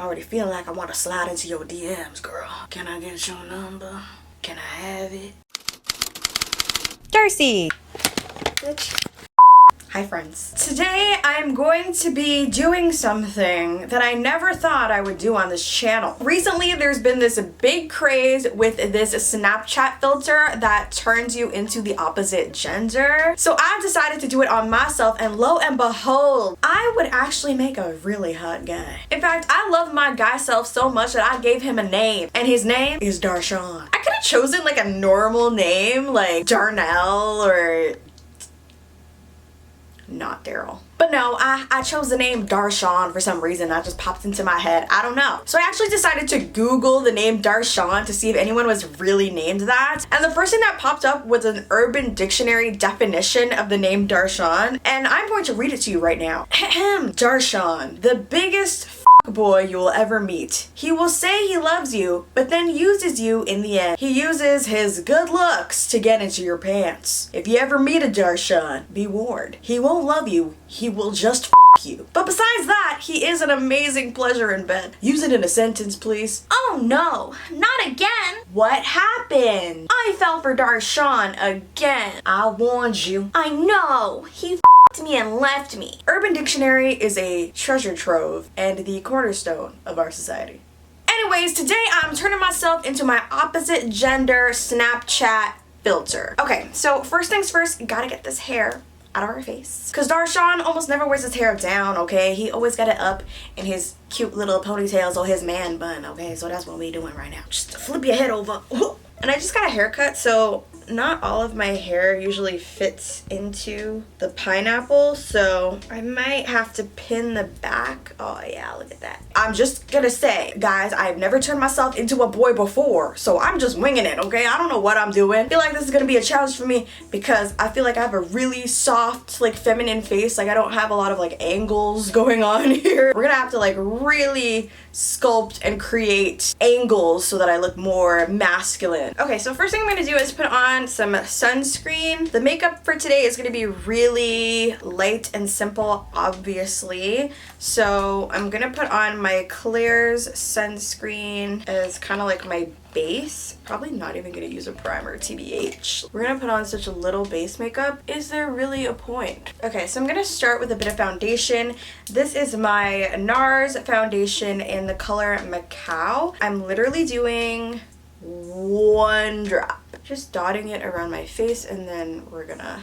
already feeling like I want to slide into your DMs, girl. Can I get your number? Can I have it? Darcei! Bitch. Hi friends. Today I'm going to be doing something that I never thought I would do on this channel. Recently there's been this big craze with this Snapchat filter that turns you into the opposite gender. So I decided to do it on myself, and lo and behold, I would actually make a really hot guy. In fact, I love my guy self so much that I gave him a name, and his name is Darcei. I could have chosen like a normal name like Darnell or not Daryl. But no, I chose the name Darcei for some reason. That just popped into my head. I don't know. So I actually decided to Google the name Darcei to see if anyone was really named that. And the first thing that popped up was an Urban Dictionary definition of the name Darcei. And I'm going to read it to you right now. Darcei, the biggest boy you will ever meet. He will say he loves you, but then uses you in the end. He uses his good looks to get into your pants. If you ever meet a Darcei, be warned. He won't love you. He will just you. But besides that, he is an amazing pleasure in bed. Use it in a sentence, please. Oh no, not again. What happened? I fell for Darcei again. I warned you. I know. He me and left me. Urban Dictionary is a treasure trove and the cornerstone of our society. Anyways, today I'm turning myself into my opposite gender Snapchat filter. Okay, so first things first, gotta get this hair out of our face. Cause Darcei almost never wears his hair down, okay? He always got it up in his cute little ponytails or his man bun, okay? So that's what we doing right now. Just flip your head over. And I just got a haircut, so not all of my hair usually fits into the pineapple, so I might have to pin the back. Oh yeah, look at that. I'm just gonna say, guys, I've never turned myself into a boy before, so I'm just winging it, okay? I don't know what I'm doing. I feel like this is gonna be a challenge for me because I feel like I have a really soft, like feminine face. Like I don't have a lot of like angles going on here. We're gonna have to like really sculpt and create angles so that I look more masculine. Okay, so first thing I'm gonna do is put on some sunscreen. The makeup for today is gonna be really light and simple, obviously. So I'm gonna put on my Klairs sunscreen as kind of like my base. Probably not even gonna use a primer, TBH. We're gonna put on such a little base makeup. Is there really a point? Okay, so I'm gonna start with a bit of foundation. This is my NARS foundation in the color Macao. I'm literally doing one drop. Just dotting it around my face, and then we're gonna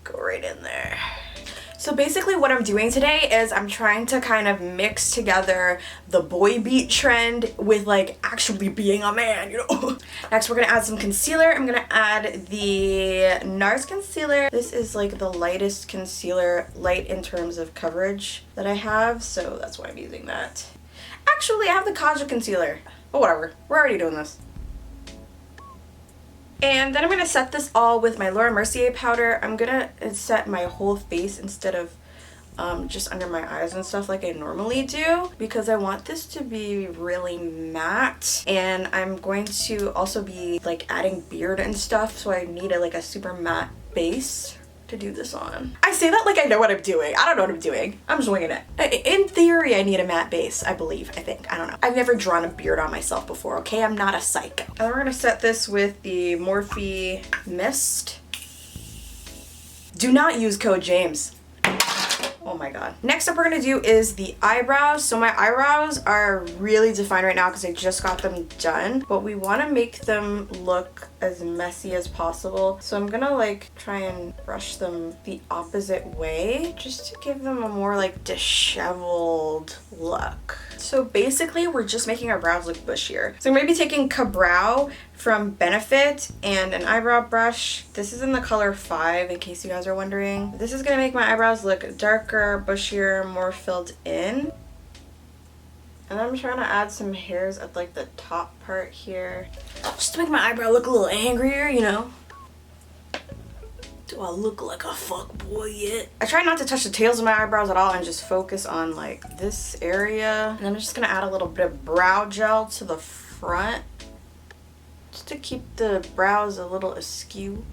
go right in there. So basically what I'm doing today is I'm trying to kind of mix together the boy beat trend with like actually being a man, you know? Next we're gonna add some concealer. I'm gonna add the NARS concealer. This is like the lightest concealer, light in terms of coverage that I have, so that's why I'm using that. Actually, I have the Kajal concealer, but whatever, we're already doing this. And then I'm going to set this all with my Laura Mercier powder. I'm going to set my whole face instead of just under my eyes and stuff like I normally do, because I want this to be really matte. And I'm going to also be like adding beard and stuff, so I need like a super matte base to do this on. I say that like I know what I'm doing. I don't know what I'm doing. I'm just winging it. In theory, I need a matte base, I believe, I think. I don't know. I've never drawn a beard on myself before, okay? I'm not a psycho. And we're gonna set this with the Morphe Mist. Do not use code James. Oh my god. Next up we're gonna do is the eyebrows. So my eyebrows are really defined right now because I just got them done, but we want to make them look as messy as possible. So I'm gonna like try and brush them the opposite way just to give them a more like disheveled look. So basically we're just making our brows look bushier. So I'm gonna be taking Kabrow from Benefit and an eyebrow brush. This is in the color 5 in case you guys are wondering. This is gonna make my eyebrows look darker, bushier, more filled in. And I'm trying to add some hairs at like the top part here, just to make my eyebrow look a little angrier, you know. Do I look like a fuck boy yet? I try not to touch the tails of my eyebrows at all and just focus on like this area. And I'm just gonna add a little bit of brow gel to the front, just to keep the brows a little askew.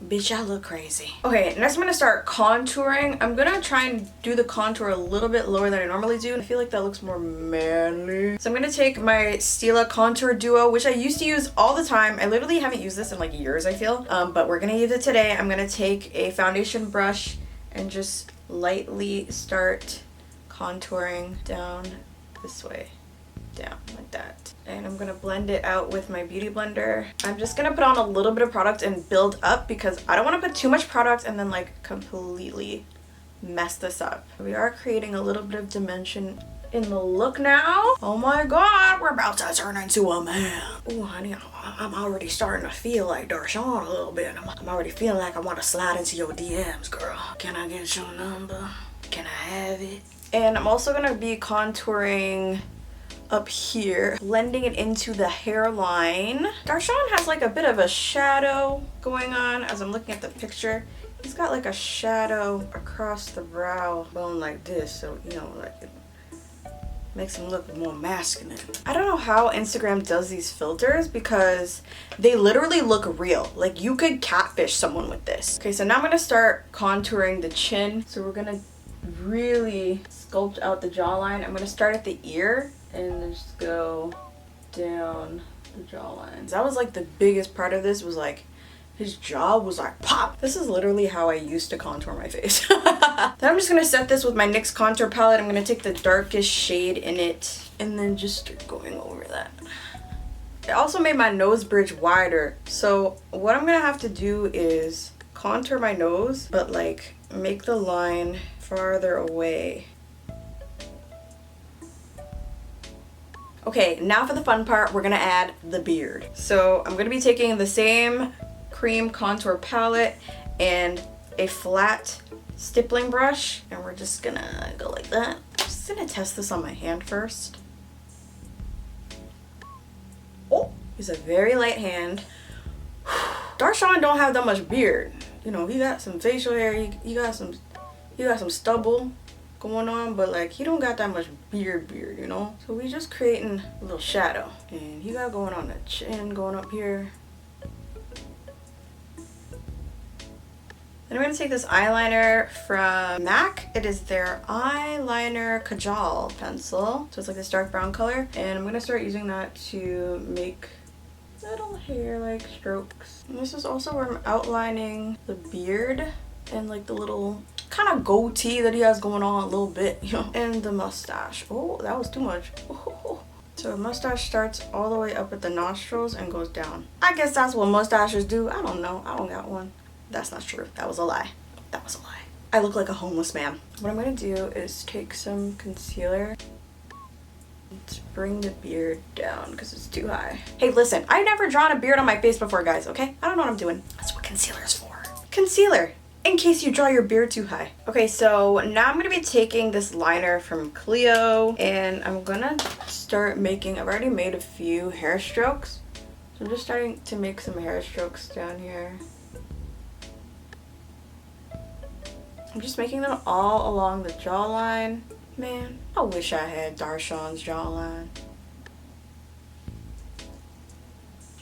Bitch, I look crazy. Okay, next I'm gonna start contouring. I'm gonna try and do the contour a little bit lower than I normally do. I feel like that looks more manly. So I'm gonna take my Stila Contour Duo, which I used to use all the time. I literally haven't used this in like years, I feel. But we're gonna use it today. I'm gonna take a foundation brush and just lightly start contouring down this way. Down like that, and I'm gonna blend it out with my beauty blender. I'm just gonna put on a little bit of product and build up because I don't want to put too much product and then like completely mess this up. We are creating a little bit of dimension in the look now. Oh my god, we're about to turn into a man. Oh honey, I'm already starting to feel like Darcei a little bit. I'm already feeling like I want to slide into your DMs, girl. Can I get your number? Can I have it? And I'm also gonna be contouring up here, blending it into the hairline. Darcei has like a bit of a shadow going on as I'm looking at the picture. He's got like a shadow across the brow bone like this, so you know, like it makes him look more masculine. I don't know how Instagram does these filters because they literally look real. Like you could catfish someone with this. Okay, so now I'm gonna start contouring the chin. So we're gonna really sculpt out the jawline. I'm gonna start at the ear and then just go down the jawline. That was like the biggest part of this, was like his jaw was like pop. This is literally how I used to contour my face. Then I'm just gonna set this with my NYX contour palette. I'm gonna take the darkest shade in it and then just start going over that. It also made my nose bridge wider, so what I'm gonna have to do is contour my nose but like make the line farther away. Okay, now for the fun part, we're gonna add the beard. So I'm gonna be taking the same cream contour palette and a flat stippling brush, and we're just gonna go like that. I'm just gonna test this on my hand first. Oh, use a very light hand. Darcei don't have that much beard. You know, he got some facial hair, he got some stubble going on, but like he don't got that much beard, you know. So we just creating a little shadow, and he got going on the chin, going up here. Then I'm gonna take this eyeliner from MAC. It is their eyeliner Kajal pencil, so it's like this dark brown color, and I'm gonna start using that to make little hair-like strokes. And this is also where I'm outlining the beard and like the little kind of goatee that he has going on a little bit, you know, and the mustache. Oh, that was too much. Oh. So the mustache starts all the way up at the nostrils and goes down. I guess that's what mustaches do. I don't know. I don't got one. That's not true. That was a lie. That was a lie. I look like a homeless man. What I'm gonna do is take some concealer to bring the beard down because it's too high. Hey, listen, I've never drawn a beard on my face before, guys, okay? I don't know what I'm doing. That's what concealer is for. Concealer, in case you draw your beard too high. Okay, so now I'm gonna be taking this liner from Clio, and I'm gonna start making, I've already made a few hair strokes. So I'm just starting to make some hair strokes down here. I'm just making them all along the jawline. Man, I wish I had Darcei's jawline.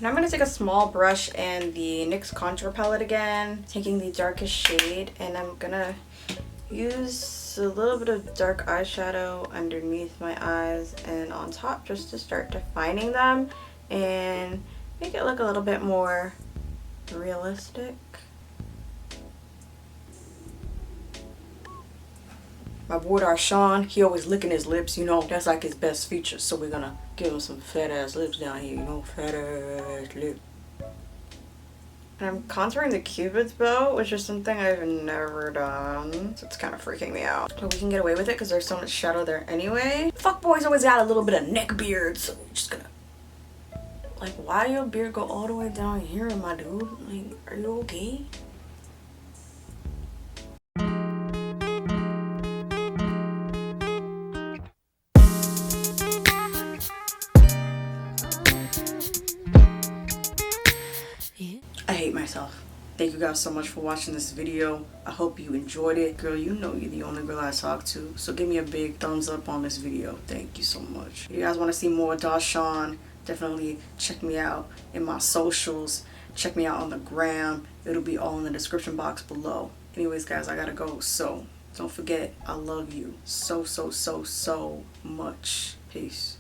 Now I'm going to take a small brush and the NYX contour palette again, taking the darkest shade, and I'm going to use a little bit of dark eyeshadow underneath my eyes and on top just to start defining them and make it look a little bit more realistic. My boy Darcei, he always licking his lips, you know, that's like his best feature. So we're gonna give him some fat ass lips down here, you know, fat ass lips. And I'm contouring the Cupid's bow, which is something I've never done. So it's kind of freaking me out. But we can get away with it because there's so much shadow there anyway. Fuck boys always got a little bit of neck beard, so we're just gonna... Like, why your beard go all the way down here, my dude? Like, are you okay? I hate myself. Thank you guys so much for watching this video. I hope you enjoyed it. Girl, you know you're the only girl I talk to, so give me a big thumbs up on this video. Thank you so much. If you guys want to see more Darcei, definitely check me out in my socials. Check me out on the gram. It'll be all in the description box below. Anyways, guys, I gotta go. So don't forget, I love you so much. Peace.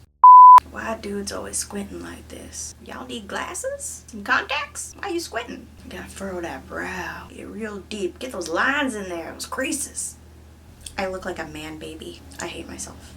Why dudes always squinting like this? Y'all need glasses? Some contacts? Why you squinting? You gotta furrow that brow. Get real deep. Get those lines in there, those creases. I look like a man baby. I hate myself.